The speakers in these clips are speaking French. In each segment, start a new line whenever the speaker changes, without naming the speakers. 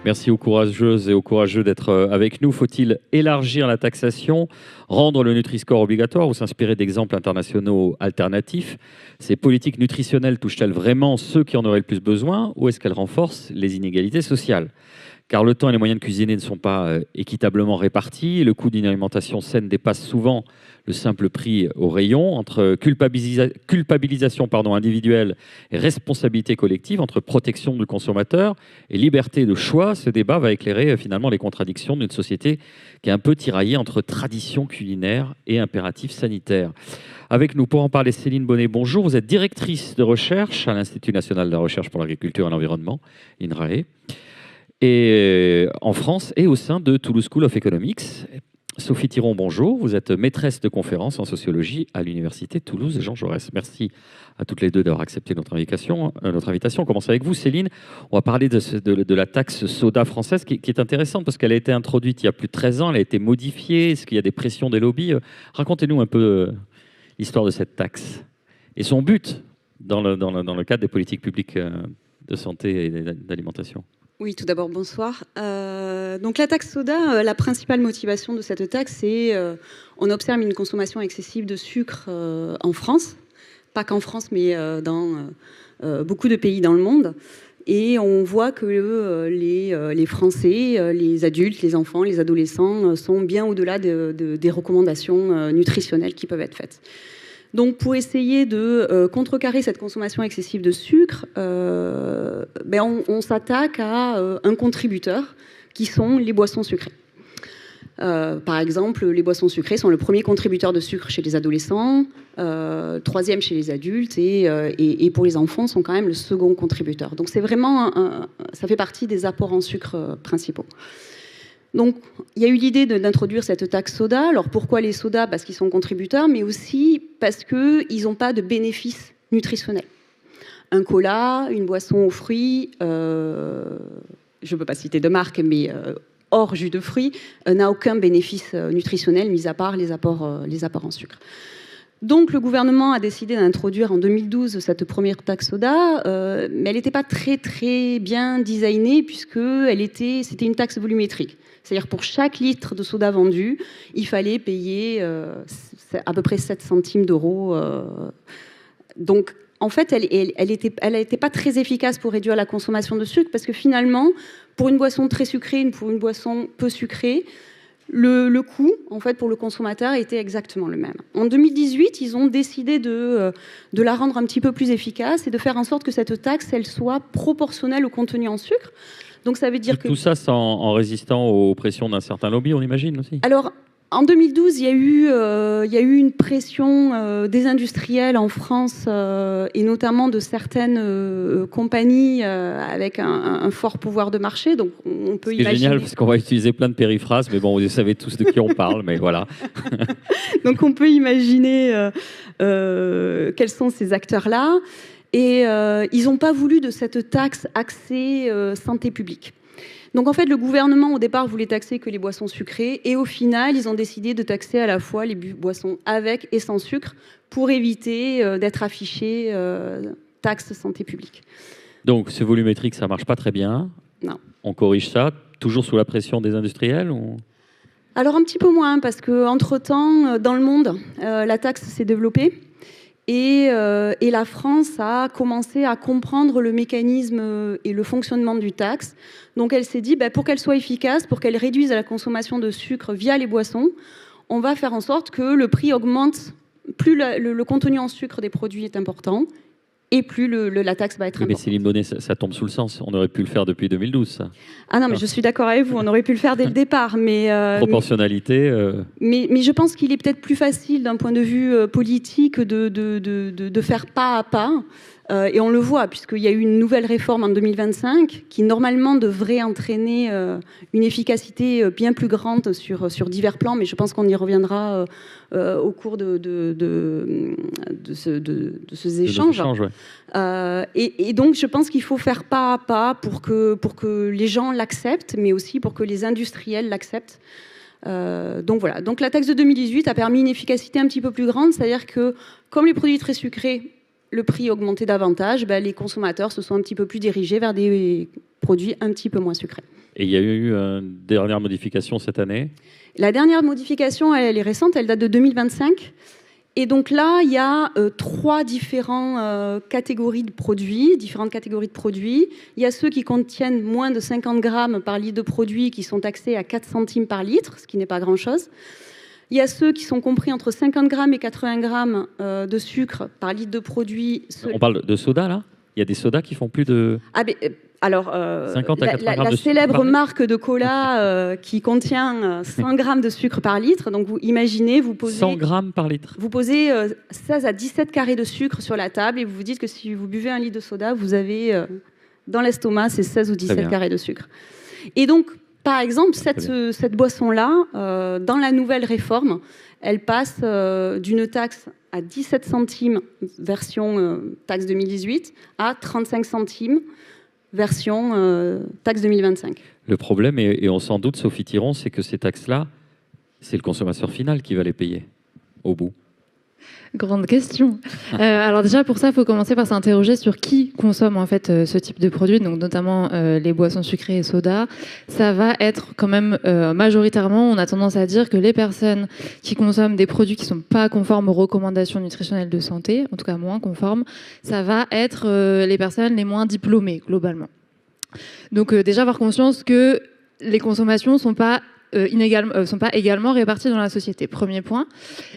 Merci aux courageuses et aux courageux d'être avec nous. Faut-il élargir la taxation, rendre le Nutri-Score obligatoire ou s'inspirer d'exemples internationaux alternatifs? Ces politiques nutritionnelles touchent-elles vraiment ceux qui en auraient le plus besoin ou est-ce qu'elles renforcent les inégalités sociales? Car le temps et les moyens de cuisiner ne sont pas équitablement répartis. Et le coût d'une alimentation saine dépasse souvent le simple prix au rayon. Entre culpabilisation individuelle et responsabilité collective, entre protection du consommateur et liberté de choix, ce débat va éclairer finalement les contradictions d'une société qui est un peu tiraillée entre tradition culinaire et impératifs sanitaires. Avec nous pour en parler, Céline Bonnet, bonjour. Vous êtes directrice de recherche à l'Institut national de la recherche pour l'agriculture et l'environnement, INRAE, et en France et au sein de Toulouse School of Economics. Sophie Thiron, bonjour. Vous êtes maîtresse de conférences en sociologie à l'Université Toulouse Jean Jaurès. Merci à toutes les deux d'avoir accepté notre invitation. On commence avec vous, Céline. On va parler de la taxe soda française qui est intéressante parce qu'elle a été introduite il y a plus de 13 ans, elle a été modifiée. Est-ce qu'il y a des pressions des lobbies? Racontez-nous un peu l'histoire de cette taxe et son but dans le cadre des politiques publiques de santé et d'alimentation.
Oui, tout d'abord, bonsoir. Donc la taxe soda, la principale motivation de cette taxe, c'est on observe une consommation excessive de sucre en France, pas qu'en France, mais dans beaucoup de pays dans le monde. Et on voit que les Français, les adultes, les enfants, les adolescents sont bien au-delà des recommandations nutritionnelles qui peuvent être faites. Donc, pour essayer de contrecarrer cette consommation excessive de sucre, on s'attaque à un contributeur qui sont les boissons sucrées. Par exemple, les boissons sucrées sont le premier contributeur de sucre chez les adolescents, troisième chez les adultes et pour les enfants sont quand même le second contributeur. Donc, c'est vraiment ça fait partie des apports en sucre principaux. Donc, il y a eu l'idée d'introduire cette taxe soda. Alors, pourquoi les sodas? Parce qu'ils sont contributeurs, mais aussi parce qu'ils n'ont pas de bénéfices nutritionnels. Un cola, une boisson aux fruits, je ne peux pas citer de marque, mais hors jus de fruits, n'a aucun bénéfice nutritionnel, mis à part les apports en sucre. Donc, le gouvernement a décidé d'introduire en 2012 cette première taxe soda, mais elle n'était pas très, très bien designée, c'était une taxe volumétrique. C'est-à-dire pour chaque litre de soda vendu, il fallait payer à peu près 7 centimes d'euros. Donc, en fait, elle n'était pas très efficace pour réduire la consommation de sucre, parce que finalement, pour une boisson très sucrée, pour une boisson peu sucrée, le coût, en fait, pour le consommateur était exactement le même. En 2018, ils ont décidé de la rendre un petit peu plus efficace et de faire en sorte que cette taxe, elle soit proportionnelle au contenu en sucre. Donc ça veut dire que...
Tout ça, c'est en résistant aux pressions d'un certain lobby, on imagine aussi.
Alors, en 2012, il y a eu une pression des industriels en France et notamment de certaines compagnies avec un fort pouvoir de marché. Donc, on peut imaginer...
C'est génial parce qu'on va utiliser plein de périphrases, mais bon, vous savez tous de qui on parle, mais voilà.
Donc, on peut imaginer quels sont ces acteurs-là. Et ils n'ont pas voulu de cette taxe axée santé publique. Donc en fait, le gouvernement, au départ, voulait taxer que les boissons sucrées. Et au final, ils ont décidé de taxer à la fois les boissons avec et sans sucre pour éviter d'être affichés taxe santé publique.
Donc ce volumétrique, ça ne marche pas très bien.
Non.
On corrige ça, toujours sous la pression des industriels ou...
Alors un petit peu moins, parce qu'entre-temps, dans le monde, la taxe s'est développée. Et la France a commencé à comprendre le mécanisme et le fonctionnement du taxe. Donc elle s'est dit, pour qu'elle soit efficace, pour qu'elle réduise la consommation de sucre via les boissons, on va faire en sorte que le prix augmente, plus le contenu en sucre des produits est important, et plus la taxe va être importante.
Mais Céline Bonnet, ça tombe sous le sens. On aurait pu le faire depuis 2012, ça.
Ah non, mais je suis d'accord avec vous, on aurait pu le faire dès le départ. Mais,
proportionnalité.
Mais je pense qu'il est peut-être plus facile d'un point de vue politique de faire pas à pas. Et on le voit, puisqu'il y a eu une nouvelle réforme en 2025 qui, normalement, devrait entraîner une efficacité bien plus grande sur divers plans, mais je pense qu'on y reviendra au cours de ces échanges. Ouais. Et donc, je pense qu'il faut faire pas à pas pour que les gens l'acceptent, mais aussi pour que les industriels l'acceptent. Donc voilà. Donc la taxe de 2018 a permis une efficacité un petit peu plus grande, c'est-à-dire que comme les produits très sucrés, le prix augmentait davantage, les consommateurs se sont un petit peu plus dirigés vers des produits un petit peu moins sucrés.
Et il y a eu une dernière modification cette année?
La dernière modification, elle est récente, elle date de 2025. Et donc là, il y a trois différentes catégories de produits. Il y a ceux qui contiennent moins de 50 grammes par litre de produit qui sont taxés à 4 centimes par litre, ce qui n'est pas grand-chose. Il y a ceux qui sont compris entre 50 grammes et 80 grammes de sucre par litre de produit.
On parle de soda, là? Il y a des sodas qui font plus de...
Alors,
50 à 80 grammes
la
de sucre
célèbre
par litre.
marque de cola qui contient 100 grammes de sucre par litre. Donc, vous imaginez, vous posez...
100 grammes par litre.
Vous posez 16 à 17 carrés de sucre sur la table et vous vous dites que si vous buvez un litre de soda, vous avez dans l'estomac ces 16 ou 17 carrés de sucre. Et donc, par exemple, cette boisson-là, dans la nouvelle réforme, elle passe d'une taxe à 17 centimes version taxe 2018 à 35 centimes version taxe 2025.
Le problème, et on s'en doute, Sophie Thiron, c'est que ces taxes-là, c'est le consommateur final qui va les payer au bout.
Grande question. Alors déjà, pour ça, il faut commencer par s'interroger sur qui consomme en fait ce type de produits, donc notamment les boissons sucrées et sodas. Ça va être quand même majoritairement, on a tendance à dire que les personnes qui consomment des produits qui ne sont pas conformes aux recommandations nutritionnelles de santé, en tout cas moins conformes, ça va être les personnes les moins diplômées, globalement. Donc déjà, avoir conscience que les consommations ne sont pas également répartis dans la société. Premier point.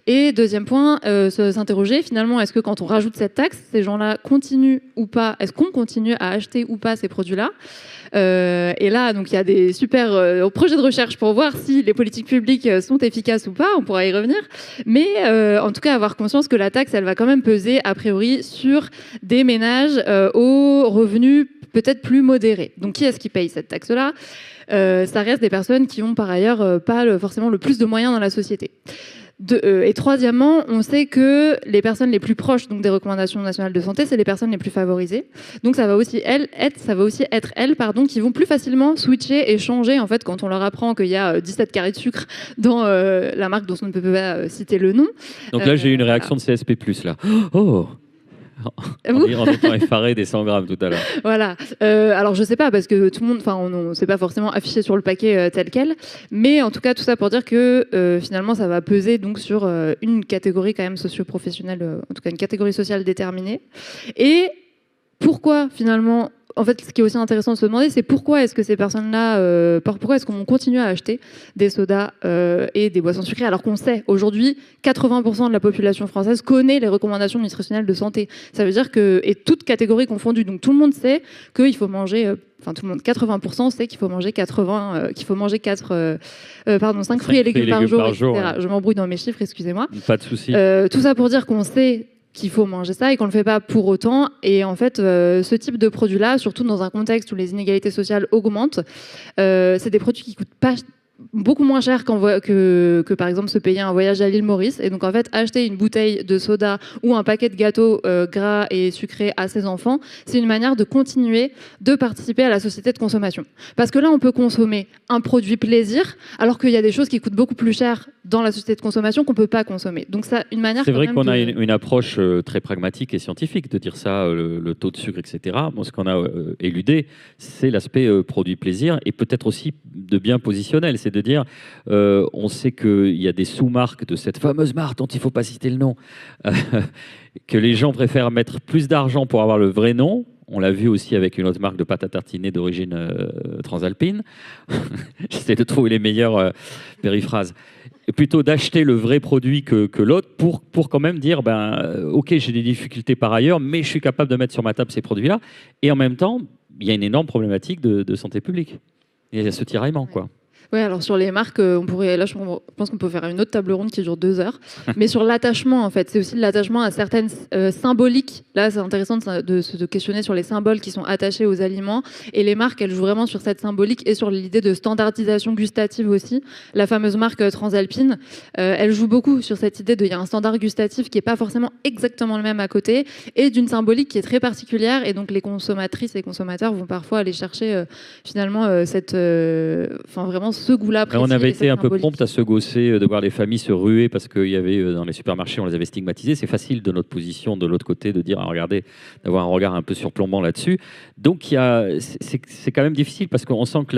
Et deuxième point, s'interroger finalement, est-ce que quand on rajoute cette taxe, ces gens-là continuent ou pas, est-ce qu'on continue à acheter ou pas ces produits-là? Et là, donc il y a des super projets de recherche pour voir si les politiques publiques sont efficaces ou pas, on pourra y revenir. Mais en tout cas, avoir conscience que la taxe, elle va quand même peser a priori sur des ménages aux revenus peut-être plus modérés. Donc qui est-ce qui paye cette taxe-là? Ça reste des personnes qui ont par ailleurs pas forcément le plus de moyens dans la société. Et troisièmement, on sait que les personnes les plus proches donc des recommandations nationales de santé, c'est les personnes les plus favorisées. Donc ça va aussi être elles qui vont plus facilement switcher et changer en fait quand on leur apprend qu'il y a 17 carrés de sucre dans la marque dont on ne peut pas citer le nom.
Donc là, j'ai eu une réaction de CSP+, là. Oh en étant effaré des 100 grammes tout à l'heure.
Voilà. Alors je sais pas parce que tout le monde, on s'est pas forcément affiché sur le paquet tel quel, mais en tout cas tout ça pour dire que finalement ça va peser donc sur une catégorie quand même socio-professionnelle, en tout cas une catégorie sociale déterminée. Et pourquoi finalement? En fait, ce qui est aussi intéressant de se demander, c'est pourquoi est-ce que ces personnes-là, pourquoi est-ce qu'on continue à acheter des sodas et des boissons sucrées, alors qu'on sait aujourd'hui 80% de la population française connaît les recommandations nutritionnelles de santé. Ça veut dire que, et toutes catégories confondues, donc tout le monde sait qu'il faut manger, tout le monde, 80% sait qu'il faut manger 5 fruits et légumes par jour, etc. Ouais. Je m'embrouille dans mes chiffres, excusez-moi.
Pas de souci.
Tout ça pour dire qu'on sait qu'il faut manger ça et qu'on ne le fait pas pour autant. Et en fait, ce type de produit-là, surtout dans un contexte où les inégalités sociales augmentent, c'est des produits qui coûtent pas beaucoup moins cher que par exemple se payer un voyage à l'île Maurice. Et donc en fait, acheter une bouteille de soda ou un paquet de gâteaux gras et sucrés à ses enfants, c'est une manière de continuer de participer à la société de consommation. Parce que là, on peut consommer un produit plaisir, alors qu'il y a des choses qui coûtent beaucoup plus cher dans la société de consommation qu'on peut pas consommer. Donc ça, une manière.
C'est vrai qu'on a une approche très pragmatique et scientifique de dire ça, le taux de sucre, etc. Bon, ce qu'on a éludé, c'est l'aspect produit plaisir et peut-être aussi de bien positionnel. C'est de dire, on sait qu'il y a des sous-marques de cette fameuse marque dont il ne faut pas citer le nom, que les gens préfèrent mettre plus d'argent pour avoir le vrai nom. On l'a vu aussi avec une autre marque de pâte à tartiner d'origine transalpine. J'essaie de trouver les meilleures périphrases. Et plutôt d'acheter le vrai produit que l'autre pour quand même dire, ok, j'ai des difficultés par ailleurs, mais je suis capable de mettre sur ma table ces produits-là. Et en même temps, il y a une énorme problématique de santé publique. Il y a ce tiraillement, quoi.
Oui, alors sur les marques, on pourrait, là je pense qu'on peut faire une autre table ronde qui dure 2 heures. Mais sur l'attachement, en fait, c'est aussi l'attachement à certaines symboliques. Là, c'est intéressant de se questionner sur les symboles qui sont attachés aux aliments. Et les marques, elles jouent vraiment sur cette symbolique et sur l'idée de standardisation gustative aussi. La fameuse marque Transalpine, elle joue beaucoup sur cette idée il y a un standard gustatif qui n'est pas forcément exactement le même à côté et d'une symbolique qui est très particulière. Et donc les consommatrices et consommateurs vont parfois aller chercher finalement vraiment ce goût-là précis.
On avait
et
été
cette
un peu
symbolique.
prompt à se gausser, de voir les familles se ruer parce qu'il y avait dans les supermarchés, on les avait stigmatisés. C'est facile de notre position, de l'autre côté, de dire, ah, regardez, d'avoir un regard un peu surplombant là-dessus. Donc c'est quand même difficile parce qu'on sent que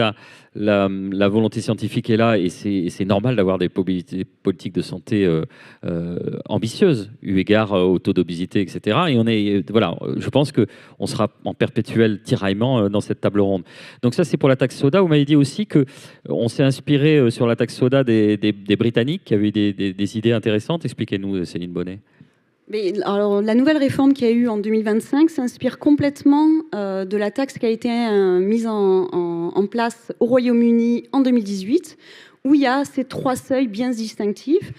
la volonté scientifique est là et c'est normal d'avoir des politiques de santé ambitieuses, eu égard au taux d'obésité, etc. Et voilà, je pense qu'on sera en perpétuel tiraillement dans cette table ronde. Donc ça, c'est pour la taxe soda. Vous m'avez dit aussi qu'on s'est inspiré sur la taxe soda des Britanniques qui avaient des idées intéressantes. Expliquez-nous, Céline Bonnet.
Mais, alors, la nouvelle réforme qu'il y a eu en 2025 s'inspire complètement de la taxe qui a été mise en place au Royaume-Uni en 2018, où il y a ces 3 seuils bien distinctifs.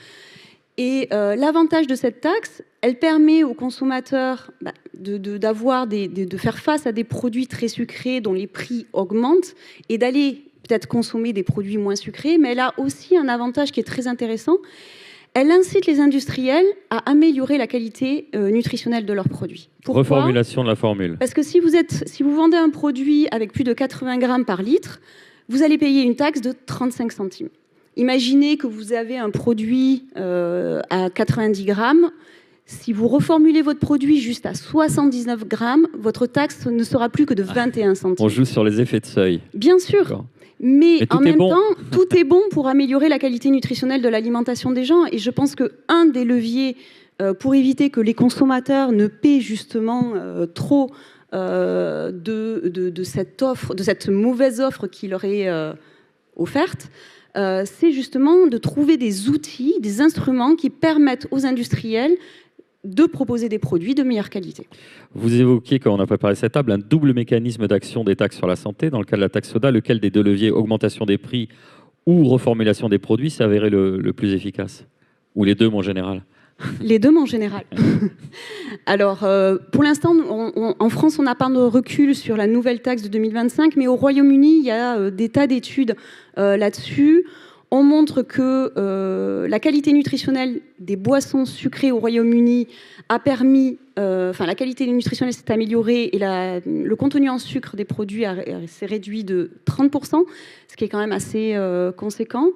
Et l'avantage de cette taxe, elle permet aux consommateurs de faire face à des produits très sucrés dont les prix augmentent et d'aller peut-être consommer des produits moins sucrés. Mais elle a aussi un avantage qui est très intéressant. Elle incite les industriels à améliorer la qualité nutritionnelle de leurs produits. Pourquoi ?
Reformulation de la formule.
Parce que si vous vendez un produit avec plus de 80 grammes par litre, vous allez payer une taxe de 35 centimes. Imaginez que vous avez un produit à 90 grammes. Si vous reformulez votre produit juste à 79 grammes, votre taxe ne sera plus que de 21 centimes.
On joue sur les effets de seuil.
Bien sûr. Mais en même temps, tout est bon pour améliorer la qualité nutritionnelle de l'alimentation des gens. Et je pense qu'un des leviers pour éviter que les consommateurs ne paient justement trop de cette mauvaise offre qui leur est offerte, c'est justement de trouver des outils, des instruments qui permettent aux industriels de proposer des produits de meilleure qualité.
Vous évoquiez, quand on a préparé cette table, un double mécanisme d'action des taxes sur la santé. Dans le cas de la taxe soda, lequel des deux leviers, augmentation des prix ou reformulation des produits, s'est avéré le plus efficace? Ou les deux, mon général?
Les deux, mon général. Alors, pour l'instant, en France, on n'a pas de recul sur la nouvelle taxe de 2025, mais au Royaume-Uni, il y a des tas d'études là-dessus. On montre que la qualité nutritionnelle des boissons sucrées au Royaume-Uni a permis... la qualité nutritionnelle s'est améliorée et le contenu en sucre des produits s'est réduit de 30%, ce qui est quand même assez conséquent.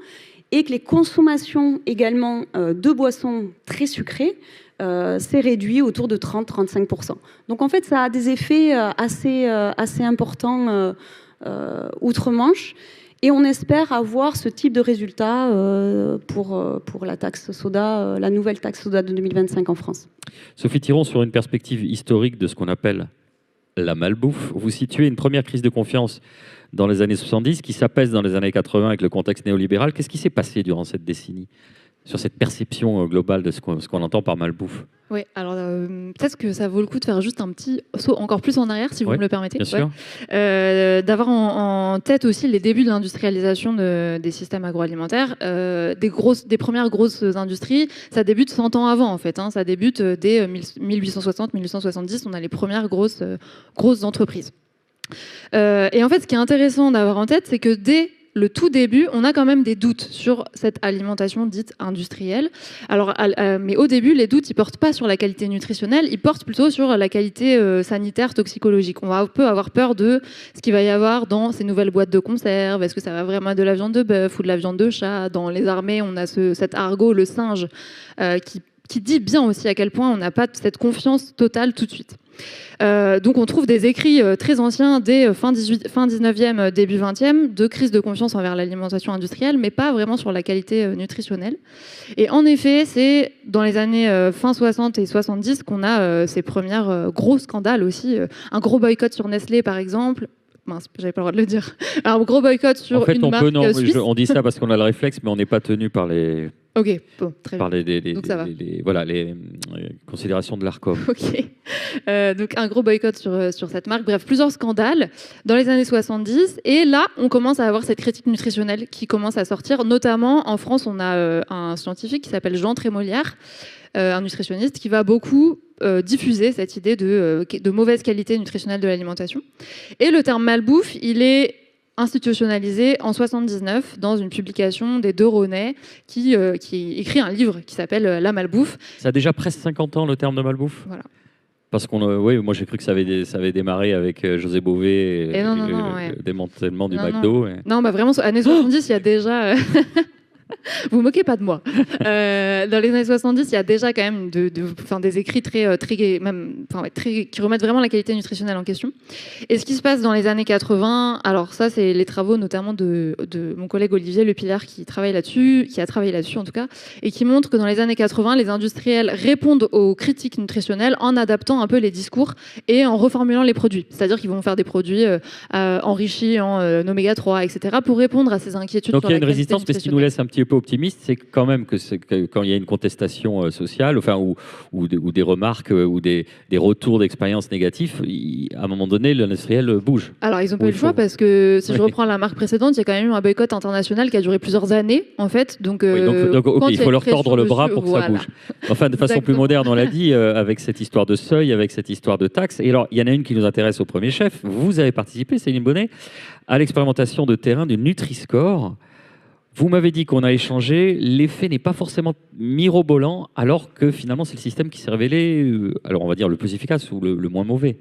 Et que les consommations également de boissons très sucrées s'est réduit autour de 30-35%. Donc en fait, ça a des effets assez importants outre-Manche. Et on espère avoir ce type de résultat pour la taxe soda, la nouvelle taxe soda de 2025 en France.
Sophie Thiron, sur une perspective historique de ce qu'on appelle la malbouffe, vous situez une première crise de confiance dans les années 70 qui s'apaise dans les années 80 avec le contexte néolibéral. Qu'est-ce qui s'est passé durant cette décennie sur cette perception globale de ce qu'on entend par malbouffe?
Oui, alors peut-être que ça vaut le coup de faire juste un petit saut encore plus en arrière, si vous me le permettez.
Bien sûr.
D'avoir en tête aussi les débuts de l'industrialisation des systèmes agroalimentaires. Des premières grosses industries, ça débute 100 ans avant, en fait. Ça débute dès 1860-1870, on a les premières grosses entreprises. Et en fait, ce qui est intéressant d'avoir en tête, c'est que dès le tout début, on a quand même des doutes sur cette alimentation dite industrielle. Alors, mais au début, les doutes, ils portent pas sur la qualité nutritionnelle, ils portent plutôt sur la qualité sanitaire, toxicologique. On peut avoir peur de ce qu'il va y avoir dans ces nouvelles boîtes de conserve. Est-ce que ça va vraiment être de la viande de bœuf ou de la viande de chat? Dans les armées, on a cet argot, le singe, qui dit bien aussi à quel point on n'a pas cette confiance totale tout de suite. Donc on trouve des écrits très anciens dès fin 19e, début 20e, de crise de confiance envers l'alimentation industrielle, mais pas vraiment sur la qualité nutritionnelle. Et en effet, c'est dans les années fin 60 et 70 qu'on a ces premiers gros scandales aussi. Un gros boycott sur Nestlé, par exemple. Mince, j'avais pas le droit de le dire. Un gros boycott sur une marque suisse.
On dit ça parce qu'on a le réflexe, mais on n'est pas tenu par les...
Ok, bon, très bien.
Donc ça va. Les considérations de l'ARCOM.
Ok. Donc un gros boycott sur cette marque. Bref, plusieurs scandales dans les années 70. Et là, on commence à avoir cette critique nutritionnelle qui commence à sortir. Notamment, en France, on a un scientifique qui s'appelle Jean Trémolière, un nutritionniste, qui va beaucoup diffuser cette idée de mauvaise qualité nutritionnelle de l'alimentation. Et le terme malbouffe, il est institutionnalisé en 79 dans une publication des Deux Rosnay qui écrit un livre qui s'appelle La malbouffe.
Ça a déjà presque 50 ans, le terme de malbouffe.
Voilà.
Parce oui, moi j'ai cru que ça avait démarré avec José Bové et, le démantèlement du McDo.
Non, bah vraiment, années 70, il y a déjà... Vous moquez pas de moi. Dans les années 70, il y a déjà quand même des écrits qui remettent vraiment la qualité nutritionnelle en question. Et ce qui se passe dans les années 80, alors ça, c'est les travaux notamment de mon collègue Olivier Lepillard qui a travaillé là-dessus en tout cas, et qui montre que dans les années 80, les industriels répondent aux critiques nutritionnelles en adaptant un peu les discours et en reformulant les produits. C'est-à-dire qu'ils vont faire des produits enrichis en oméga 3, etc. pour répondre à ces inquiétudes.
Donc il y a une résistance, mais ce qui nous laisse un petit peu optimiste, c'est quand même que quand il y a une contestation sociale, enfin, ou des remarques ou des retours d'expériences négatifs, à un moment donné, l'industriel bouge.
Alors, ils n'ont pas eu le choix parce que si je reprends la marque précédente, il y a quand même eu un boycott international qui a duré plusieurs années, en fait. Donc,
il faut leur tordre le bras pour que ça bouge. Enfin, de façon plus moderne, on l'a dit, avec cette histoire de seuil, avec cette histoire de taxes. Et alors, il y en a une qui nous intéresse au premier chef. Vous avez participé, Céline Bonnet, à l'expérimentation de terrain du Nutri-Score. Vous m'avez dit qu'on a échangé, l'effet n'est pas forcément mirobolant, alors que finalement c'est le système qui s'est révélé, alors on va dire le plus efficace ou le moins mauvais.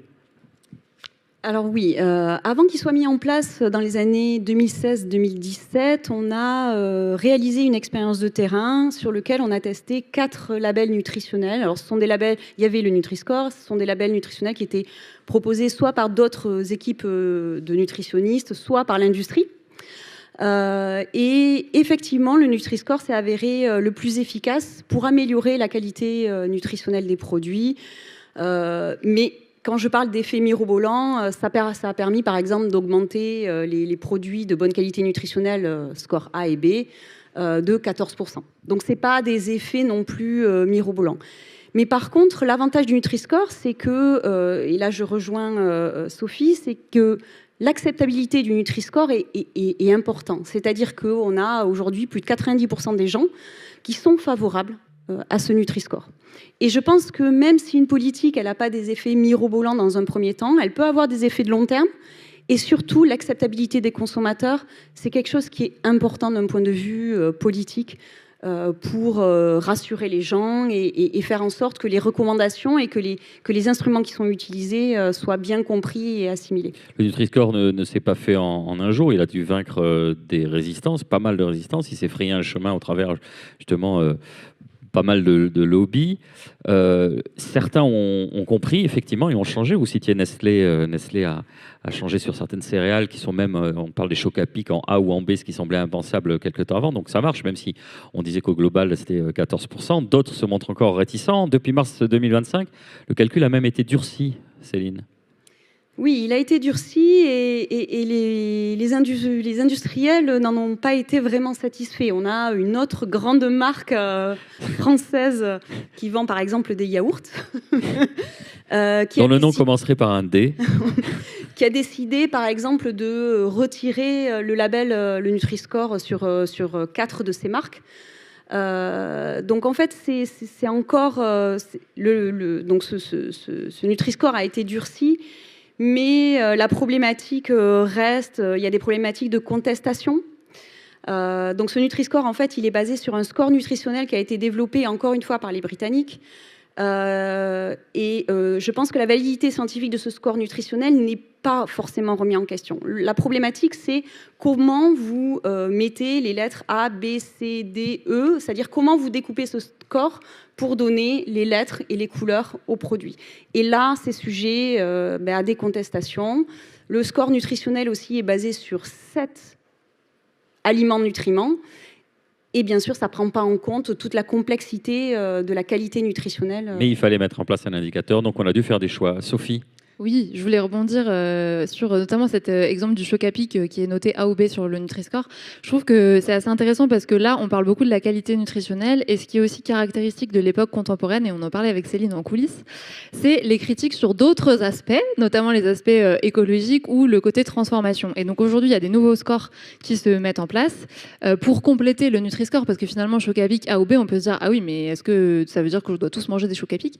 Alors oui, avant qu'il soit mis en place dans les années 2016-2017, on a réalisé une expérience de terrain sur lequel on a testé 4 labels nutritionnels. Alors ce sont des labels, il y avait le Nutri-Score, ce sont des labels nutritionnels qui étaient proposés soit par d'autres équipes de nutritionnistes, soit par l'industrie. Et effectivement, le Nutri-Score s'est avéré le plus efficace pour améliorer la qualité nutritionnelle des produits. Mais quand je parle d'effet mirobolant, ça a permis par exemple d'augmenter les produits de bonne qualité nutritionnelle, score A et B, de 14%. Donc ce n'est pas des effets non plus mirobolants. Mais par contre, l'avantage du Nutri-Score, c'est que, et là je rejoins Sophie, c'est que l'acceptabilité du Nutri-Score est importante. C'est-à-dire qu'on a aujourd'hui plus de 90% des gens qui sont favorables à ce Nutri-Score. Et je pense que même si une politique, elle n'a pas des effets mirobolants dans un premier temps, elle peut avoir des effets de long terme. Et surtout, l'acceptabilité des consommateurs, c'est quelque chose qui est important d'un point de vue politique pour rassurer les gens et faire en sorte que les recommandations et que les instruments qui sont utilisés soient bien compris et assimilés.
Le Nutri-Score ne s'est pas fait en un jour. Il a dû vaincre des résistances, pas mal de résistances. Il s'est frayé un chemin au travers, justement, pas mal de lobbies. Certains ont compris, effectivement, et ont changé. Vous citiez Nestlé. Nestlé a changé sur certaines céréales qui sont même, on parle des chocs à pic en A ou en B, ce qui semblait impensable quelques temps avant. Donc ça marche, même si on disait qu'au global, c'était 14%. D'autres se montrent encore réticents. Depuis mars 2025, le calcul a même été durci, Céline.
Oui, il a été durci et les industriels n'en ont pas été vraiment satisfaits. On a une autre grande marque française qui vend par exemple des yaourts.
Dont le nom commencerait par un D.
Qui a décidé par exemple de retirer le label, le Nutri-Score sur 4 de ses marques. Donc en fait, c'est encore... donc ce Nutri-Score a été durci. Mais la problématique reste, il y a des problématiques de contestation. Donc ce Nutri-Score, en fait, il est basé sur un score nutritionnel qui a été développé, encore une fois, par les Britanniques. Je pense que la validité scientifique de ce score nutritionnel n'est pas forcément remise en question. La problématique, c'est comment vous mettez les lettres A, B, C, D, E, c'est-à-dire comment vous découpez ce score pour donner les lettres et les couleurs aux produits. Et là, c'est sujet à des contestations. Le score nutritionnel aussi est basé sur 7 aliments nutriments. Et bien sûr, ça ne prend pas en compte toute la complexité de la qualité nutritionnelle.
Mais il fallait mettre en place un indicateur, donc on a dû faire des choix. Sophie ?
Oui, je voulais rebondir sur notamment cet exemple du choc à pic qui est noté A ou B sur le Nutri-Score. Je trouve que c'est assez intéressant parce que là, on parle beaucoup de la qualité nutritionnelle et ce qui est aussi caractéristique de l'époque contemporaine, et on en parlait avec Céline en coulisses, c'est les critiques sur d'autres aspects, notamment les aspects écologiques ou le côté transformation. Et donc aujourd'hui, il y a des nouveaux scores qui se mettent en place pour compléter le Nutri-Score, parce que finalement, choc à pic A ou B, on peut se dire, ah oui, mais est-ce que ça veut dire que je dois tous manger des chocs à pic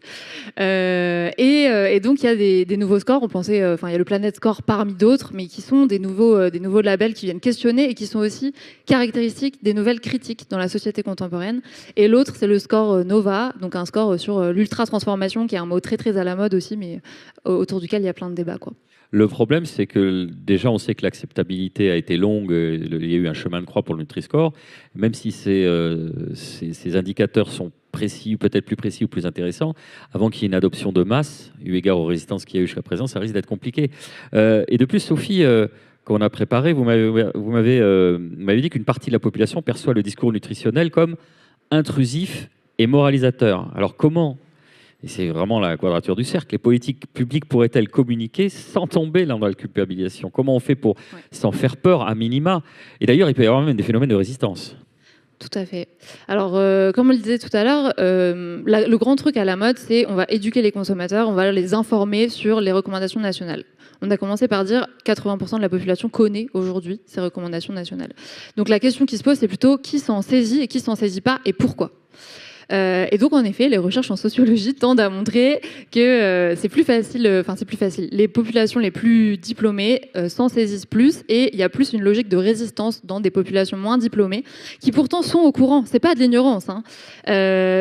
et donc, il y a des nouveaux scores. On pensait, il y a le Planet Score parmi d'autres, mais qui sont des nouveaux labels qui viennent questionner et qui sont aussi caractéristiques des nouvelles critiques dans la société contemporaine. Et l'autre, c'est le score Nova, donc un score sur l'ultra-transformation, qui est un mot très très à la mode aussi, mais autour duquel il y a plein de débats, quoi.
Le problème, c'est que déjà, on sait que l'acceptabilité a été longue. Il y a eu un chemin de croix pour le Nutri-Score. Même si ces indicateurs sont précis, peut-être plus précis ou plus intéressants, avant qu'il y ait une adoption de masse, eu égard aux résistances qu'il y a eu jusqu'à présent, ça risque d'être compliqué. Et de plus, Sophie, quand on a préparé, vous m'avez dit qu'une partie de la population perçoit le discours nutritionnel comme intrusif et moralisateur. Alors comment, et c'est vraiment la quadrature du cercle, les politiques publiques pourraient-elles communiquer sans tomber dans la culpabilisation? Comment on fait pour s'en faire peur à minima? Et d'ailleurs, il peut y avoir même des phénomènes de résistance.
Tout à fait. Alors, comme on le disait tout à l'heure, le grand truc à la mode, c'est on va éduquer les consommateurs, on va les informer sur les recommandations nationales. On a commencé par dire 80% de la population connaît aujourd'hui ces recommandations nationales. Donc la question qui se pose, c'est plutôt qui s'en saisit et qui s'en saisit pas et pourquoi. Et donc, en effet, les recherches en sociologie tendent à montrer que c'est plus facile. Les populations les plus diplômées s'en saisissent plus, et il y a plus une logique de résistance dans des populations moins diplômées, qui pourtant sont au courant. C'est pas de l'ignorance, hein,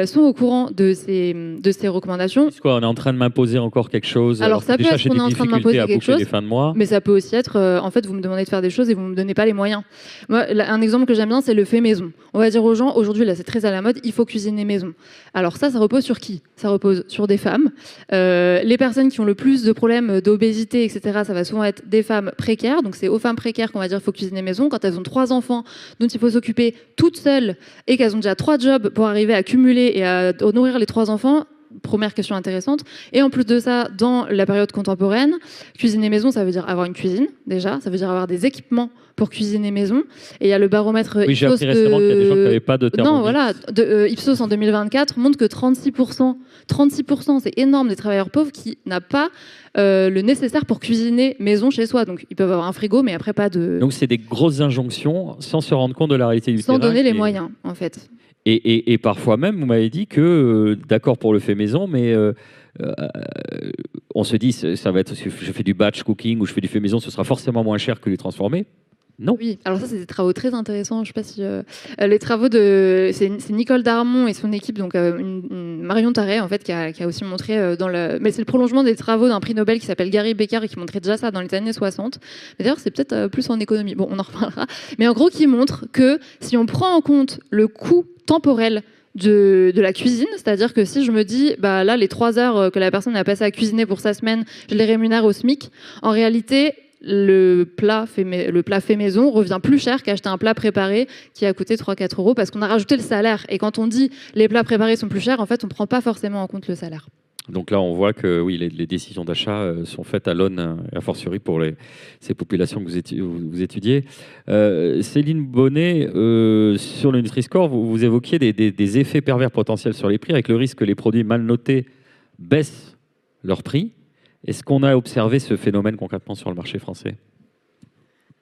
sont au courant de ces recommandations.
C'est quoi, on est en train de m'imposer encore quelque chose?
Alors ça peut être qu'on est en train de m'imposer quelque chose,
fins de mois.
Mais ça peut aussi être, en fait, vous me demandez de faire des choses et vous me donnez pas les moyens. Moi, un exemple que j'aime bien, c'est le fait maison. On va dire aux gens, aujourd'hui, là, c'est très à la mode, il faut cuisiner maison. Alors ça repose sur qui? Ça repose sur des femmes. Les personnes qui ont le plus de problèmes d'obésité, etc., ça va souvent être des femmes précaires. Donc c'est aux femmes précaires qu'on va dire qu'il faut cuisiner maison. Quand elles ont 3 enfants dont il faut s'occuper toutes seules et qu'elles ont déjà 3 jobs pour arriver à cumuler et à nourrir les 3 enfants, première question intéressante. Et en plus de ça, dans la période contemporaine, cuisiner maison, ça veut dire avoir une cuisine, déjà. Ça veut dire avoir des équipements pour cuisiner maison. Et il y a le baromètre
Ipsos. Oui, j'ai appris récemment qu'il y a des gens qui n'avaient pas de thermomètre.
Non, voilà. Ipsos, en 2024, montre que 36%, c'est énorme, des travailleurs pauvres qui n'ont pas le nécessaire pour cuisiner maison chez soi. Donc, ils peuvent avoir un frigo, mais après, pas de...
Donc, c'est des grosses injonctions sans se rendre compte de la réalité du terrain.
Sans donner les moyens, en fait.
Et parfois même, vous m'avez dit que, d'accord pour le fait maison, mais on se dit, ça va être, je fais du batch cooking ou je fais du fait maison, ce sera forcément moins cher que les transformer. Non.
Oui, alors ça, c'est des travaux très intéressants. Je sais pas si les travaux de c'est Nicole Darmon et son équipe, donc Marion Taret en fait, qui a aussi montré mais c'est le prolongement des travaux d'un prix Nobel qui s'appelle Gary Becker et qui montrait déjà ça dans les années 60. Mais d'ailleurs, c'est peut-être plus en économie. Bon, on en reparlera. Mais en gros, qui montre que si on prend en compte le coût temporel de la cuisine, c'est-à-dire que si je me dis, bah là, les 3 heures que la personne a passé à cuisiner pour sa semaine, je les rémunère au SMIC, en réalité, le plat fait maison revient plus cher qu'acheter un plat préparé qui a coûté 3-4 euros parce qu'on a rajouté le salaire. Et quand on dit les plats préparés sont plus chers, en fait, on ne prend pas forcément en compte le salaire.
Donc là, on voit que oui, les décisions d'achat sont faites à l'aune, a fortiori pour ces populations que vous étudiez. Céline Bonnet, sur le Nutri-Score, vous évoquiez des effets pervers potentiels sur les prix, avec le risque que les produits mal notés baissent leur prix. Est-ce qu'on a observé ce phénomène concrètement sur le marché français?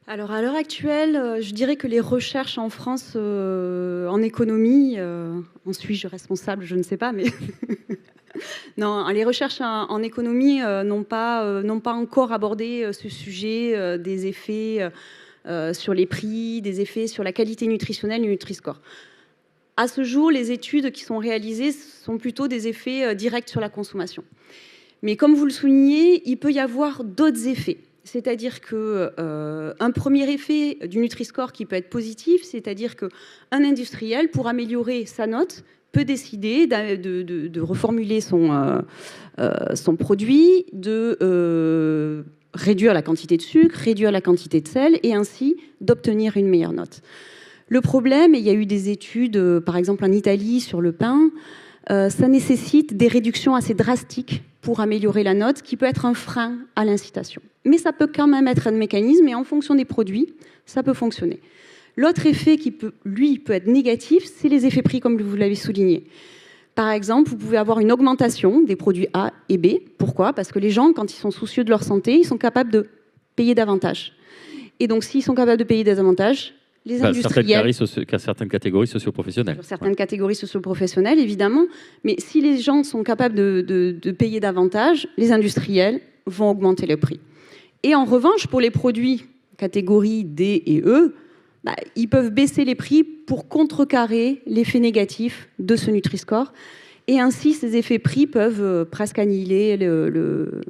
Alors à l'heure actuelle, je dirais que les recherches en France en économie, en suis-je responsable? Je ne sais pas, mais non, les recherches en économie n'ont pas encore abordé ce sujet des effets sur les prix, des effets sur la qualité nutritionnelle du Nutri-Score. À ce jour, les études qui sont réalisées sont plutôt des effets directs sur la consommation. Mais comme vous le soulignez, il peut y avoir d'autres effets. C'est-à-dire qu'un premier effet du Nutri-Score qui peut être positif, c'est-à-dire qu'un industriel, pour améliorer sa note, peut décider de reformuler son produit, de réduire la quantité de sucre, réduire la quantité de sel, et ainsi d'obtenir une meilleure note. Le problème, et il y a eu des études, par exemple en Italie, sur le pain, ça nécessite des réductions assez drastiques pour améliorer la note, qui peut être un frein à l'incitation. Mais ça peut quand même être un mécanisme, et en fonction des produits, ça peut fonctionner. L'autre effet qui peut être négatif, c'est les effets prix, comme vous l'avez souligné. Par exemple, vous pouvez avoir une augmentation des produits A et B. Pourquoi? Parce que les gens, quand ils sont soucieux de leur santé, ils sont capables de payer davantage. Et donc, s'ils sont capables de payer davantage, les industriels...
Certaines catégories socio-professionnelles.
Sur certaines catégories socio-professionnelles, évidemment. Mais si les gens sont capables de payer davantage, les industriels, vont augmenter le prix. Et en revanche, pour les produits catégorie D et E, ils peuvent baisser les prix pour contrecarrer l'effet négatif de ce Nutri-Score. Et ainsi, ces effets prix peuvent presque annihiler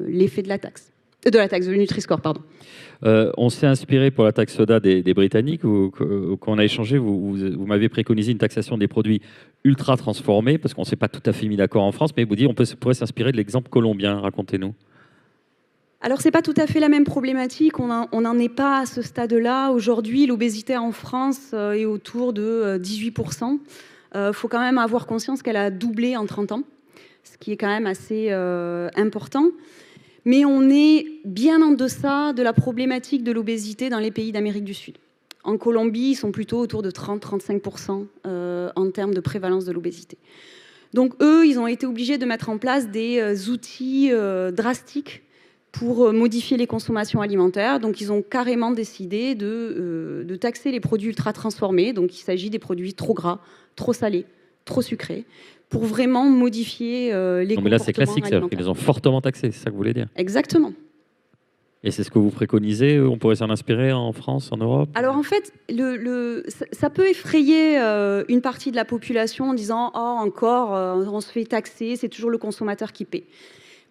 l'effet de la taxe, le Nutri-Score, pardon.
On s'est inspiré pour la taxe soda des Britanniques, quand on a échangé, vous m'avez préconisé une taxation des produits ultra transformés, parce qu'on ne s'est pas tout à fait mis d'accord en France, mais vous dites on pourrait s'inspirer de l'exemple colombien. Racontez-nous.
Alors, ce n'est pas tout à fait la même problématique. On n'en est pas à ce stade-là. Aujourd'hui, l'obésité en France est autour de 18%. Faut quand même avoir conscience qu'elle a doublé en 30 ans, ce qui est quand même assez important. Mais on est bien en deçà de la problématique de l'obésité dans les pays d'Amérique du Sud. En Colombie, ils sont plutôt autour de 30-35% en termes de prévalence de l'obésité. Donc eux, ils ont été obligés de mettre en place des outils drastiques pour modifier les consommations alimentaires. Donc ils ont carrément décidé de taxer les produits ultra transformés. Donc il s'agit des produits trop gras, trop salés, trop sucrés, pour vraiment modifier les comportements.
Non mais là c'est classique, ils les ont fortement taxés, c'est ça que vous voulez dire?
Exactement.
Et c'est ce que vous préconisez? On pourrait s'en inspirer en France, en Europe?
Alors en fait, ça peut effrayer une partie de la population en disant « Oh, encore, on se fait taxer, c'est toujours le consommateur qui paie ».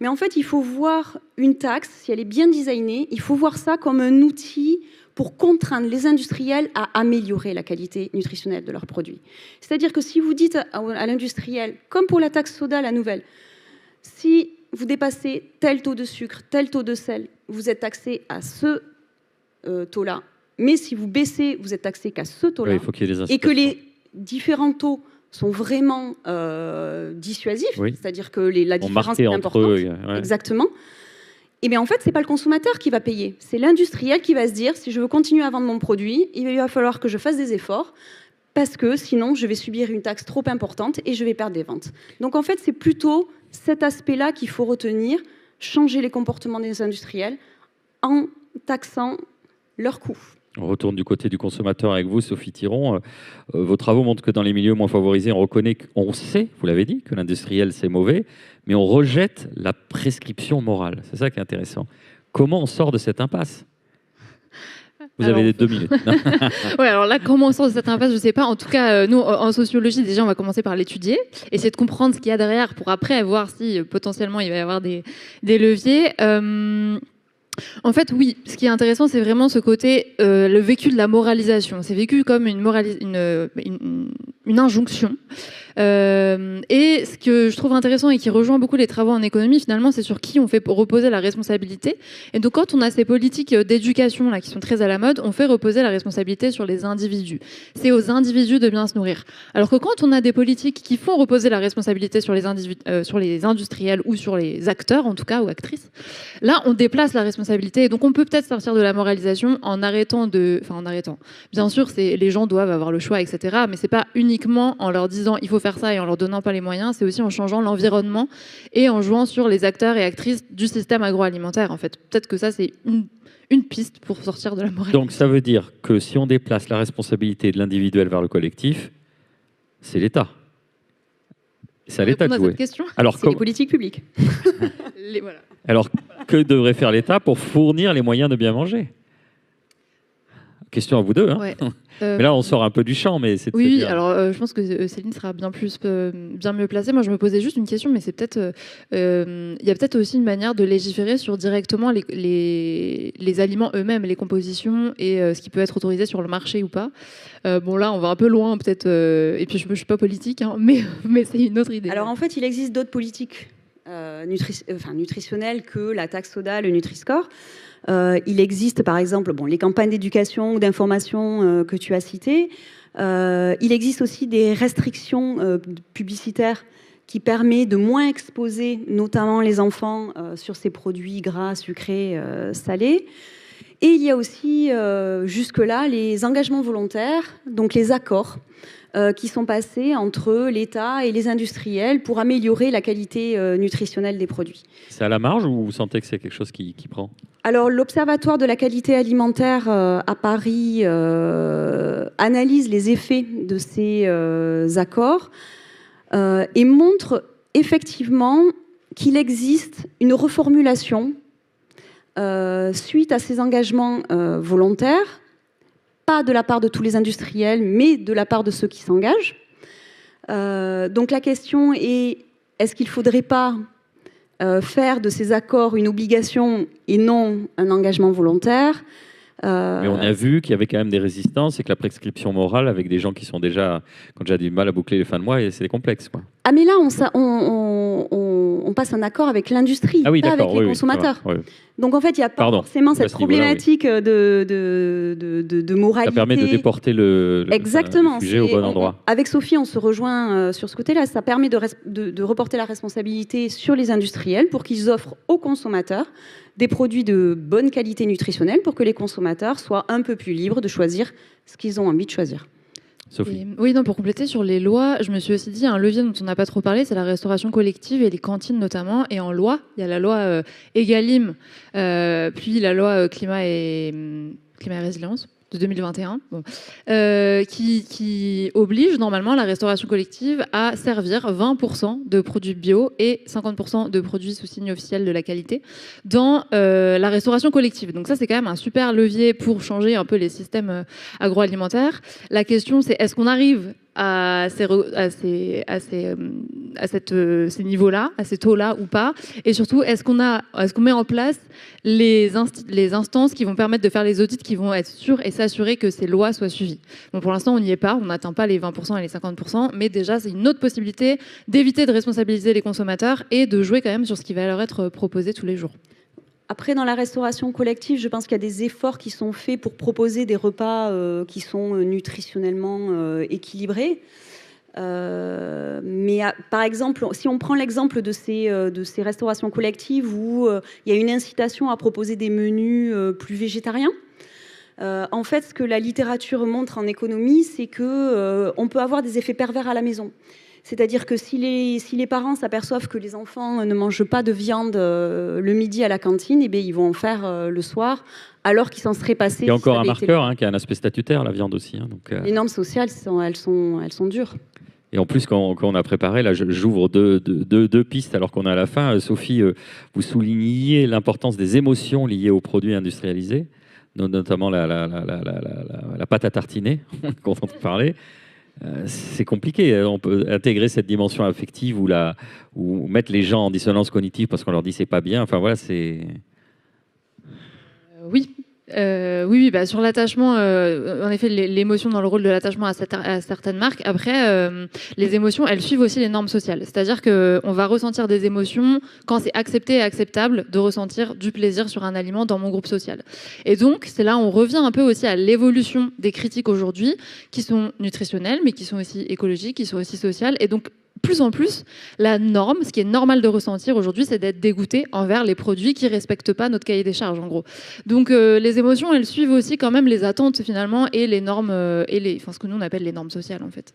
Mais en fait, il faut voir une taxe, si elle est bien designée, il faut voir ça comme un outil pour contraindre les industriels à améliorer la qualité nutritionnelle de leurs produits. C'est-à-dire que si vous dites à l'industriel, comme pour la taxe soda, la nouvelle, si vous dépassez tel taux de sucre, tel taux de sel, vous êtes taxé à ce taux-là. Mais si vous baissez, vous êtes taxé qu'à ce taux-là.
Oui, il faut qu'il y ait des
et que les différents taux sont vraiment dissuasifs, oui. C'est-à-dire que la différence est importante. Eux, ouais. Exactement. Et bien en fait, ce n'est pas le consommateur qui va payer. C'est l'industriel qui va se dire, si je veux continuer à vendre mon produit, il va falloir que je fasse des efforts, parce que sinon, je vais subir une taxe trop importante et je vais perdre des ventes. Donc en fait, c'est plutôt cet aspect-là qu'il faut retenir, changer les comportements des industriels en taxant leurs coûts.
On retourne du côté du consommateur avec vous, Sophie Thiron. Vos travaux montrent que dans les milieux moins favorisés, on sait, vous l'avez dit, que l'industriel c'est mauvais, mais on rejette la prescription morale. C'est ça qui est intéressant. Comment on sort de cette impasse? Vous avez les 2 minutes.
Ouais, alors là, comment on sort de cette impasse, je ne sais pas. En tout cas, nous, en sociologie, déjà, on va commencer par l'étudier, essayer de comprendre ce qu'il y a derrière pour après voir si potentiellement il va y avoir des leviers. En fait, oui, ce qui est intéressant, c'est vraiment ce côté, le vécu de la moralisation. C'est vécu comme une injonction. Et ce que je trouve intéressant et qui rejoint beaucoup les travaux en économie, finalement, c'est sur qui on fait reposer la responsabilité. Et donc, quand on a ces politiques d'éducation là qui sont très à la mode, on fait reposer la responsabilité sur les individus. C'est aux individus de bien se nourrir. Alors que quand on a des politiques qui font reposer la responsabilité sur les industriels ou sur les acteurs, en tout cas, ou actrices, là, on déplace la responsabilité. Et donc, on peut peut-être sortir de la moralisation en arrêtant. Bien sûr, les gens doivent avoir le choix, etc. Mais c'est pas uniquement en leur disant il faut faire ça et en leur donnant pas les moyens, c'est aussi en changeant l'environnement et en jouant sur les acteurs et actrices du système agroalimentaire. En fait, peut-être que ça, c'est une piste pour sortir de la moralisation.
Donc, ça veut dire que si on déplace la responsabilité de l'individuel vers le collectif, c'est l'État. C'est à l'État de jouer.
Alors, c'est les politiques publiques.
Voilà.
Alors, que devrait faire l'État pour fournir les moyens de bien manger? Question à vous deux. Hein. Ouais. Mais là, on sort un peu du champ. Mais c'est
oui, alors je pense que Céline sera bien mieux placée. Moi, je me posais juste une question, mais c'est peut-être... Il y a peut-être aussi une manière de légiférer sur directement les aliments eux-mêmes, les compositions et ce qui peut être autorisé sur le marché ou pas. Bon, là, on va un peu loin, peut-être. Et puis, je ne suis pas politique, hein, mais c'est une autre idée.
Alors, en fait, il existe d'autres politiques nutritionnelles que la taxe soda, le Nutri-Score. Il existe par exemple les campagnes d'éducation ou d'information que tu as citées. Il existe aussi des restrictions publicitaires qui permettent de moins exposer notamment les enfants sur ces produits gras, sucrés, salés. Et il y a aussi jusque-là les engagements volontaires, donc les accords qui sont passés entre l'État et les industriels pour améliorer la qualité nutritionnelle des produits.
C'est à la marge ou vous sentez que c'est quelque chose qui prend?
Alors, l'Observatoire de la qualité alimentaire à Paris analyse les effets de ces accords et montre effectivement qu'il existe une reformulation suite à ces engagements volontaires, pas de la part de tous les industriels, mais de la part de ceux qui s'engagent. Donc la question est, est-ce qu'il ne faudrait pas faire de ces accords une obligation et non un engagement volontaire?
Mais on a vu qu'il y avait quand même des résistances et que la prescription morale, avec des gens qui sont déjà, quand j'ai du mal à boucler les fins de mois, et c'est complexe, quoi.
Ah mais là, on passe un accord avec l'industrie,
Ah oui,
pas avec les
oui,
consommateurs.
Oui.
Donc en fait, il n'y a pas forcément cette problématique de moralité.
Ça permet de déporter le sujet au bon endroit.
Avec Sophie, on se rejoint sur ce côté-là. Ça permet de reporter la responsabilité sur les industriels pour qu'ils offrent aux consommateurs des produits de bonne qualité nutritionnelle pour que les consommateurs soient un peu plus libres de choisir ce qu'ils ont envie de choisir.
Sophie.
Oui, non, pour compléter sur les lois, je me suis aussi dit un levier dont on n'a pas trop parlé, c'est la restauration collective et les cantines notamment. Et en loi, il y a la loi Egalim, puis la loi climat et résilience de 2021, qui oblige normalement la restauration collective à servir 20% de produits bio et 50% de produits sous signe officiel de la qualité dans la restauration collective. Donc ça, c'est quand même un super levier pour changer un peu les systèmes agroalimentaires. La question, c'est est-ce qu'on arrive à ces niveaux-là, à ces taux-là ou pas? Et surtout, est-ce qu'on met en place les instances qui vont permettre de faire les audits qui vont être sûrs et s'assurer que ces lois soient suivies? Bon, pour l'instant, on n'y est pas, on n'atteint pas les 20% et les 50%, mais déjà, c'est une autre possibilité d'éviter de responsabiliser les consommateurs et de jouer quand même sur ce qui va leur être proposé tous les jours.
Après, dans la restauration collective, je pense qu'il y a des efforts qui sont faits pour proposer des repas qui sont nutritionnellement équilibrés. Mais par exemple, si on prend l'exemple de ces restaurations collectives où il y a une incitation à proposer des menus plus végétariens, en fait, ce que la littérature montre en économie, c'est qu'on peut avoir des effets pervers à la maison. C'est-à-dire que si les parents s'aperçoivent que les enfants ne mangent pas de viande le midi à la cantine, eh bien, ils vont en faire le soir, alors qu'ils s'en seraient passés.
Il y a encore un marqueur qui a un aspect statutaire, la viande aussi. Donc,
les normes sociales, elles sont dures.
Et en plus, quand on a préparé, là, j'ouvre deux pistes alors qu'on est à la fin. Sophie, vous souligniez l'importance des émotions liées aux produits industrialisés, notamment la pâte à tartiner, dont on parlait. C'est compliqué. On peut intégrer cette dimension affective ou mettre les gens en dissonance cognitive parce qu'on leur dit c'est pas bien. Enfin voilà, c'est.
Oui. Oui, sur l'attachement, en effet, l'émotion dans le rôle de l'attachement à certaines marques. Après, les émotions, elles suivent aussi les normes sociales. C'est-à-dire qu'on va ressentir des émotions quand c'est accepté et acceptable de ressentir du plaisir sur un aliment dans mon groupe social. Et donc, c'est là où on revient un peu aussi à l'évolution des critiques aujourd'hui, qui sont nutritionnelles, mais qui sont aussi écologiques, qui sont aussi sociales. Et donc, plus en plus, la norme, ce qui est normal de ressentir aujourd'hui, c'est d'être dégoûté envers les produits qui ne respectent pas notre cahier des charges, en gros. Donc, les émotions, elles suivent aussi quand même les attentes, finalement, et les normes, ce que nous, on appelle les normes sociales, en fait.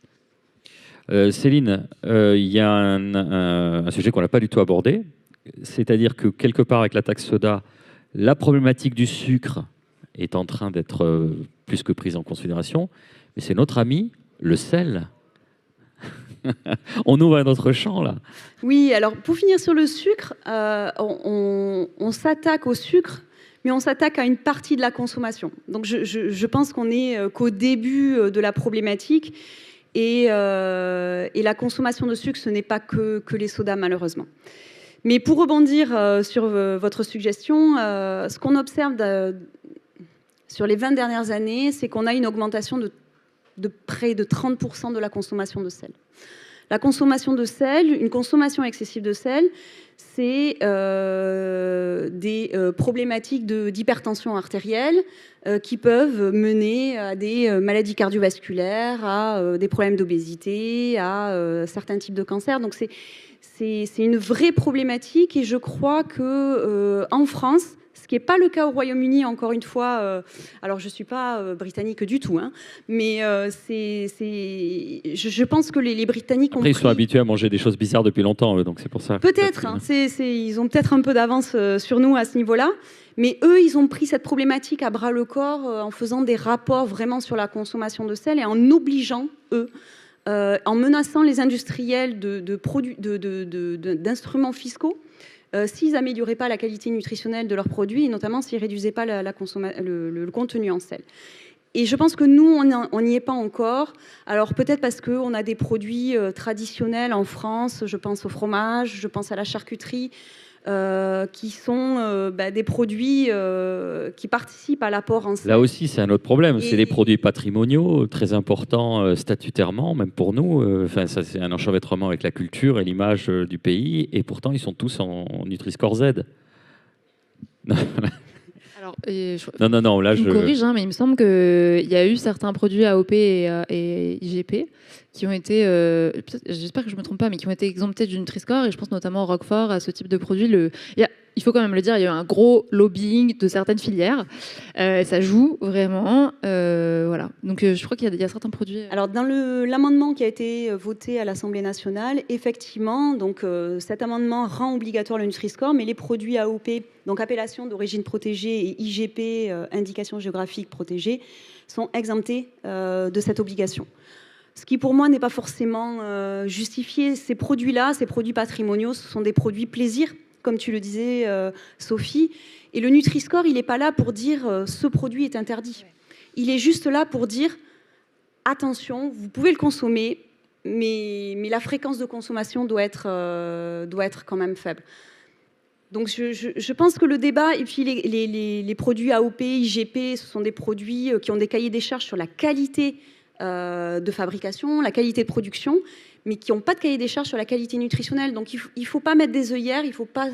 Céline, il y a un sujet qu'on n'a pas du tout abordé, c'est-à-dire que, quelque part, avec la taxe soda, la problématique du sucre est en train d'être plus que prise en considération, mais c'est notre ami, le sel. On ouvre un autre champ, là.
Oui, alors pour finir sur le sucre, on s'attaque au sucre, mais on s'attaque à une partie de la consommation. Donc je pense qu'on est qu'au début de la problématique. Et la consommation de sucre, ce n'est pas que les sodas, malheureusement. Mais pour rebondir sur votre suggestion, ce qu'on observe sur les 20 dernières années, c'est qu'on a une augmentation de près de 30% de la consommation de sel. La consommation de sel, une consommation excessive de sel, c'est des problématiques d'hypertension artérielle qui peuvent mener à des maladies cardiovasculaires, à des problèmes d'obésité, à certains types de cancers. Donc c'est une vraie problématique et je crois qu'en France, ce qui n'est pas le cas au Royaume-Uni, encore une fois. Alors, je ne suis pas britannique du tout, hein, mais je pense que les Britanniques ont
Après, ils sont habitués à manger des choses bizarres depuis longtemps, donc c'est pour ça.
Peut-être, hein, ils ont peut-être un peu d'avance sur nous à ce niveau-là. Mais eux, ils ont pris cette problématique à bras-le-corps en faisant des rapports vraiment sur la consommation de sel et en obligeant, eux, en menaçant les industriels d'instruments fiscaux s'ils n'amélioraient pas la qualité nutritionnelle de leurs produits, et notamment s'ils ne réduisaient pas le contenu en sel. Et je pense que nous, on n'y est pas encore. Alors peut-être parce qu'on a des produits traditionnels en France, je pense au fromage, je pense à la charcuterie, qui sont des produits qui participent à l'apport en sel.
Là aussi, c'est un autre problème. C'est des produits patrimoniaux très importants statutairement, même pour nous. Enfin, ça, c'est un enchevêtrement avec la culture et l'image du pays. Et pourtant, ils sont tous en Nutri-Score Z.
Alors,
non, là,
je me corrige, mais il me semble qu'il y a eu certains produits AOP et IGP qui ont été, j'espère que je ne me trompe pas, mais qui ont été exemptés du Nutri-Score, et je pense notamment au Roquefort, à ce type de produit. Il faut quand même le dire, il y a eu un gros lobbying de certaines filières. Ça joue vraiment. Voilà. Donc je crois qu'il y a certains produits.
Alors dans l'amendement qui a été voté à l'Assemblée nationale, effectivement, donc cet amendement rend obligatoire le Nutri-Score, mais les produits AOP, donc appellation d'origine protégée, et IGP, indication géographique protégée, sont exemptés de cette obligation. Ce qui pour moi n'est pas forcément justifié. Ces produits-là, ces produits patrimoniaux, ce sont des produits plaisir, comme tu le disais, Sophie. Et le Nutri-Score, il n'est pas là pour dire ce produit est interdit. Il est juste là pour dire attention, vous pouvez le consommer, mais la fréquence de consommation doit être quand même faible. Donc je pense que le débat, et puis les produits AOP, IGP, ce sont des produits qui ont des cahiers des charges sur la qualité de fabrication, la qualité de production, mais qui n'ont pas de cahier des charges sur la qualité nutritionnelle. Donc il ne faut pas mettre des œillères, il ne faut pas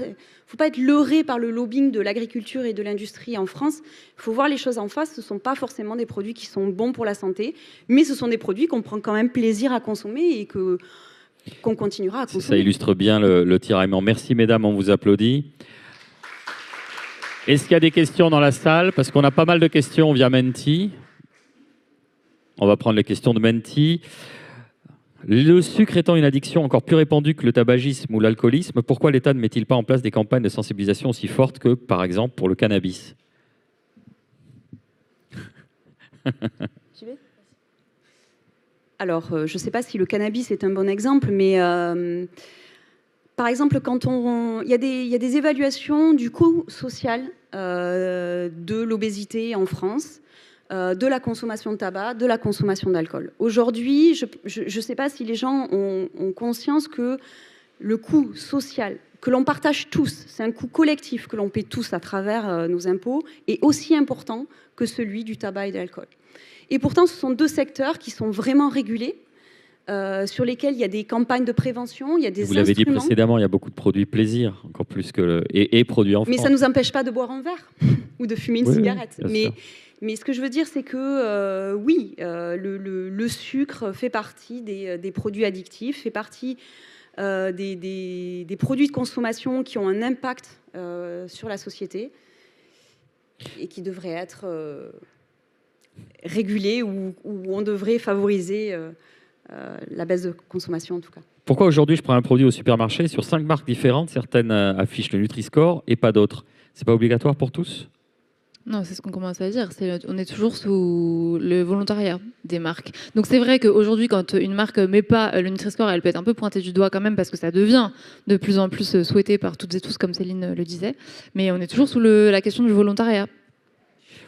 être leurré par le lobbying de l'agriculture et de l'industrie en France. Il faut voir les choses en face. Ce ne sont pas forcément des produits qui sont bons pour la santé, mais ce sont des produits qu'on prend quand même plaisir à consommer et qu'on continuera à consommer.
Ça illustre bien le tiraillement. Merci mesdames, on vous applaudit. Est-ce qu'il y a des questions dans la salle? Parce qu'on a pas mal de questions via Menti. On va prendre les questions de Menti. Le sucre étant une addiction encore plus répandue que le tabagisme ou l'alcoolisme, pourquoi l'État ne met-il pas en place des campagnes de sensibilisation aussi fortes que, par exemple, pour le cannabis?
Alors, je ne sais pas si le cannabis est un bon exemple, mais par exemple, quand il y a des évaluations du coût social de l'obésité en France, de la consommation de tabac, de la consommation d'alcool. Aujourd'hui, je ne sais pas si les gens ont conscience que le coût social que l'on partage tous, c'est un coût collectif que l'on paie tous à travers nos impôts, est aussi important que celui du tabac et de l'alcool. Et pourtant, ce sont deux secteurs qui sont vraiment régulés, sur lesquels il y a des campagnes de prévention, il y a des instruments.
Vous l'avez dit précédemment, il y a beaucoup de produits plaisir, encore plus que et produits en France.
Mais ça ne nous empêche pas de boire un verre ou de fumer une cigarette. Mais ce que je veux dire, c'est que oui, le sucre fait partie des produits addictifs, fait partie des produits de consommation qui ont un impact sur la société et qui devraient être régulés, ou on devrait favoriser la baisse de consommation en tout cas.
Pourquoi aujourd'hui je prends un produit au supermarché, sur 5 marques différentes, certaines affichent le Nutri-Score et pas d'autres? C'est pas obligatoire pour tous?
Non, c'est ce qu'on commence à dire. On est toujours sous le volontariat des marques. Donc c'est vrai qu'aujourd'hui, quand une marque ne met pas le Nutri-Score, elle peut être un peu pointée du doigt quand même, parce que ça devient de plus en plus souhaité par toutes et tous, comme Céline le disait. Mais on est toujours sous la question du volontariat.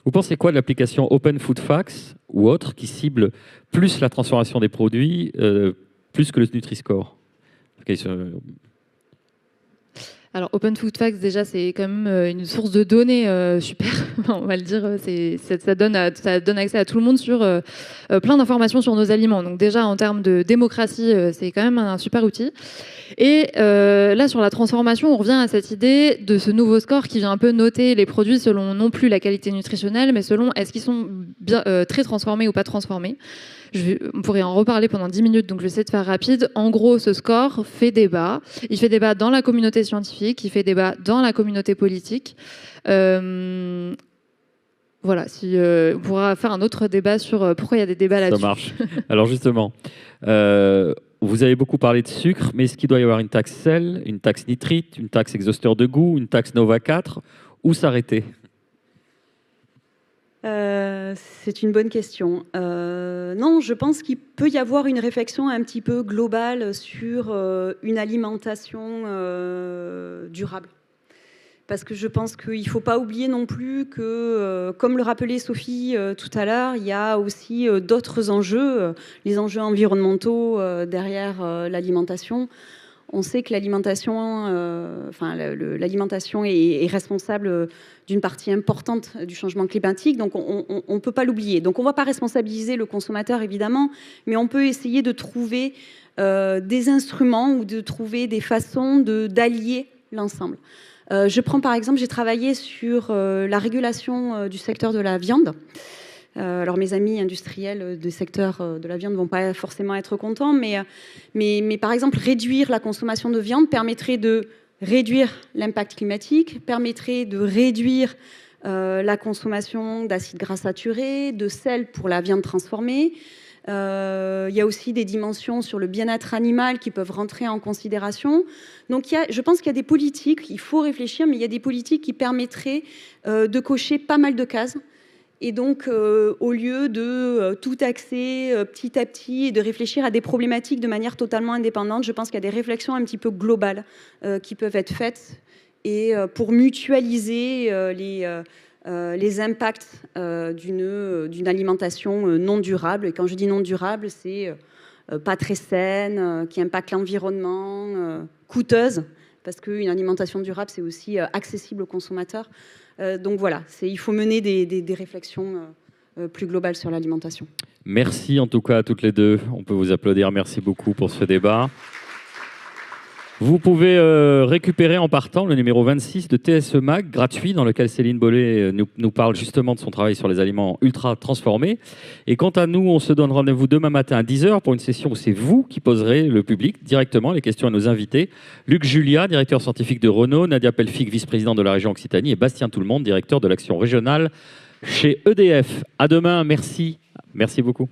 Vous pensez quoi de l'application Open Food Facts ou autre qui cible plus la transformation des produits, plus que le Nutri-Score?
Alors, Open Food Facts, déjà, c'est quand même une source de données super, on va le dire. Ça donne accès à tout le monde sur plein d'informations sur nos aliments. Donc déjà, en termes de démocratie, c'est quand même un super outil. Et là, sur la transformation, on revient à cette idée de ce nouveau score qui vient un peu noter les produits selon non plus la qualité nutritionnelle, mais selon est-ce qu'ils sont bien, très transformés ou pas transformés. On pourrait en reparler pendant 10 minutes, donc je vais essayer de faire rapide. En gros, ce score fait débat. Il fait débat dans la communauté scientifique, il fait débat dans la communauté politique. Voilà, on pourra faire un autre débat sur pourquoi il y a des débats là-dessus.
Ça marche. Alors justement, vous avez beaucoup parlé de sucre, mais est-ce qu'il doit y avoir une taxe sel, une taxe nitrite, une taxe exhausteur de goût, une taxe Nova 4, ou s'arrêter?
C'est une bonne question. Non, je pense qu'il peut y avoir une réflexion un petit peu globale sur une alimentation durable. parce que je pense qu'il ne faut pas oublier non plus que, comme le rappelait Sophie tout à l'heure, il y a aussi d'autres enjeux, les enjeux environnementaux derrière l'alimentation. On sait que l'alimentation, l'alimentation est responsable d'une partie importante du changement climatique, donc on ne peut pas l'oublier. Donc on ne va pas responsabiliser le consommateur, évidemment, mais on peut essayer de trouver des instruments ou de trouver des façons d'allier l'ensemble. Je prends par exemple, j'ai travaillé sur la régulation du secteur de la viande. Alors mes amis industriels du secteur de la viande ne vont pas forcément être contents, mais par exemple, réduire la consommation de viande permettrait de réduire l'impact climatique, permettrait de réduire la consommation d'acides gras saturés, de sel pour la viande transformée. Il y a aussi des dimensions sur le bien-être animal qui peuvent rentrer en considération. Donc je pense qu'il y a des politiques, il faut réfléchir, mais il y a des politiques qui permettraient de cocher pas mal de cases. Et donc, au lieu de tout taxer petit à petit et de réfléchir à des problématiques de manière totalement indépendante, je pense qu'il y a des réflexions un petit peu globales qui peuvent être faites et pour mutualiser les impacts d'une alimentation non durable. Et quand je dis non durable, c'est pas très saine, qui impacte l'environnement, coûteuse, parce qu'une alimentation durable, c'est aussi accessible aux consommateurs. Donc voilà, il faut mener des réflexions plus globales sur l'alimentation.
Merci en tout cas à toutes les deux. On peut vous applaudir. Merci beaucoup pour ce débat. Vous pouvez récupérer en partant le numéro 26 de TSE Mag, gratuit, dans lequel Céline Bollet nous parle justement de son travail sur les aliments ultra transformés. Et quant à nous, on se donne rendez-vous demain matin à 10h pour une session où c'est vous qui poserez le public directement les questions à nos invités. Luc Julia, directeur scientifique de Renault, Nadia Pelfic, vice-présidente de la région Occitanie, et Bastien Tout-le-Monde, directeur de l'action régionale chez EDF. À demain, merci. Merci beaucoup.